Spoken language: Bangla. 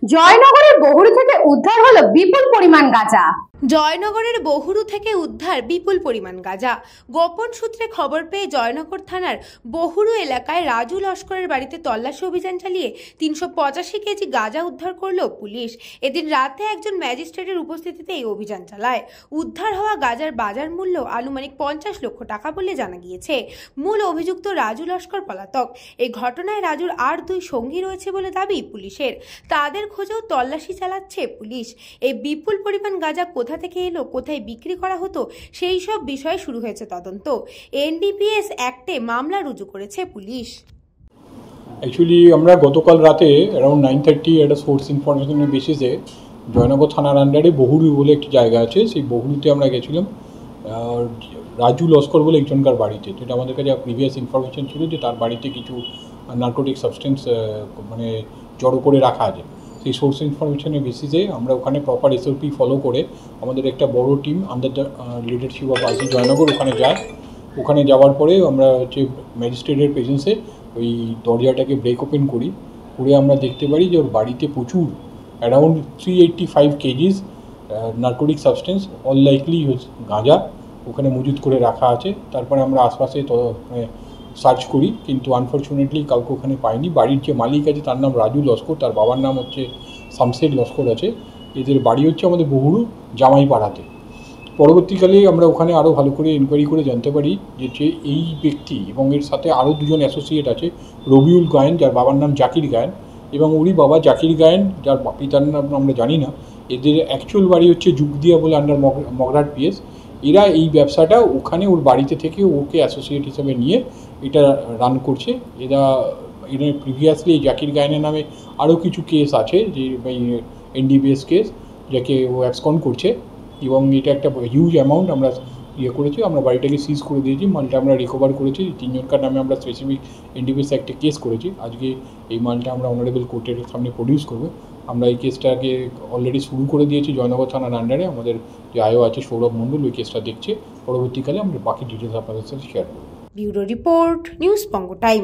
জয়নগরের বহুরু থেকে উদ্ধার হলো বিপুল পরিমাণ গাঁজা। জয়নগরের বহুরু থেকে উদ্ধার বিপুল পরিমাণ গাঁজা। গোপন সূত্রে খবর পেয়ে জয়নগর থানার বহুরু এলাকায় রাজু লস্করের বাড়িতে তল্লাশি অভিযান চালিয়ে 385 কেজি গাঁজা উদ্ধার করল পুলিশ। এদিন রাতে একজন ম্যাজিস্ট্রেটের উপস্থিতিতে এই অভিযান চালায়। উদ্ধার হওয়া গাঁজার বাজার মূল্য আনুমানিক 50 লক্ষ টাকা বলে জানা গিয়েছে। মূল অভিযুক্ত রাজু লস্কর পলাতক। এই ঘটনায় রাজুর আর 2 সঙ্গী রয়েছে বলে দাবি পুলিশের। তাদের খোঁজেও তল্লাশি চালাচ্ছে পুলিশ। এই বিপুল পরিমাণ গাঁজা কোথা থেকে এলো, কোথায় বিক্রি করা হতো, সেই সব বিষয়ে শুরু হয়েছে তদন্ত। এনডিপিএস অ্যাক্টে মামলা রুজু করেছে পুলিশ। অ্যাকচুয়ালি আমরা গতকাল রাতে অ্যারাউন্ড 9:30 একটা সোর্স ইনফরমেশনের বেসিসে জয়নগর থানার আন্ডারে বহুরু বলে একটি জায়গা আছে, সেই বহুরুতে আমরা গেছিলাম রাজু লস্কর বলে একজনকার বাড়িতে। যেটা আমাদের কাছে প্রিভিয়াস ইনফরমেশন ছিল যে তার বাড়িতে কিছু নার্কোটিক সাবস্টেন্স মানে জড়ো করে রাখা আছে। সেই সোর্স ইনফরমেশনের বেসিসে আমরা ওখানে প্রপার SOP ফলো করে আমাদের একটা বড় team under the leadership of IC Joynagar ওখানে যায়। ওখানে যাওয়ার পরে আমরা হচ্ছে ম্যাজিস্ট্রেটের প্রেজেন্সে ওই দরজাটাকে ব্রেক ওপেন করি, করে আমরা দেখতে পারি যে ওর বাড়িতে প্রচুর around 385 KGs narcotic substance, all likely গাঁজা ওখানে মজুত করে রাখা আছে। তারপরে আমরা আশপাশে সার্চ করি, কিন্তু আনফর্চুনেটলি কাউকে ওখানে পাইনি। বাড়ির যে মালিক আছে তার নাম রাজু লস্কর, তার বাবার নাম হচ্ছে শামশের লস্কর আছে। এদের বাড়ি হচ্ছে আমাদের বহুরু জামাইপাড়াতে। পরবর্তীকালে আমরা ওখানে আরও ভালো করে এনকোয়ারি করে জানতে পারি যে এই ব্যক্তি এবং এর সাথে আরও 2জন অ্যাসোসিয়েট আছে, রবিউল গায়েন যার বাবার নাম জাকির গায়েন এবং ওরই বাবা জাকির গায়েন যার পিতার নাম আমরা জানি না। এদের অ্যাকচুয়াল বাড়ি হচ্ছে যুগদিয়া বলে আন্ডার মগরাট PS। এরা এই ব্যবসাটা ওখানে ওর বাড়িতে থেকে ওকে অ্যাসোসিয়েট হিসেবে নিয়ে এটা রান করছে। এরা প্রিভিয়াসলি জাকির গায়েনের নামে আরও কিছু কেস আছে, যে NDPS কেস, যাকে ও অ্যাবসকন্ড করছে এবং এটা একটা হিউজ অ্যামাউন্ট আমরা করেছি। আমরা বাড়িটাকে সিজ করে দিয়েছি, মালটা আমরা রিকভার করেছি। 3জনকার নামে আমরা স্পেসিফিক NDPS অ্যাক্টে কেস করেছি। আজকে এই মালটা আমরা অনারেবল কোর্টের সামনে প্রডিউস করবো। আমরা এই কেসটাকে অলরেডি শুরু করে দিয়েছি জয়নগর থানার আন্ডারে। আমাদের যে আয়ো আছে সৌরভ মণ্ডল, ওই কেসটা দেখছে। পরবর্তীকালে আমরা বাকি ডিটেলস আপনাদের সাথে শেয়ার করবো। ব্যুরো রিপোর্ট, নিউজ বঙ্গ টাইম।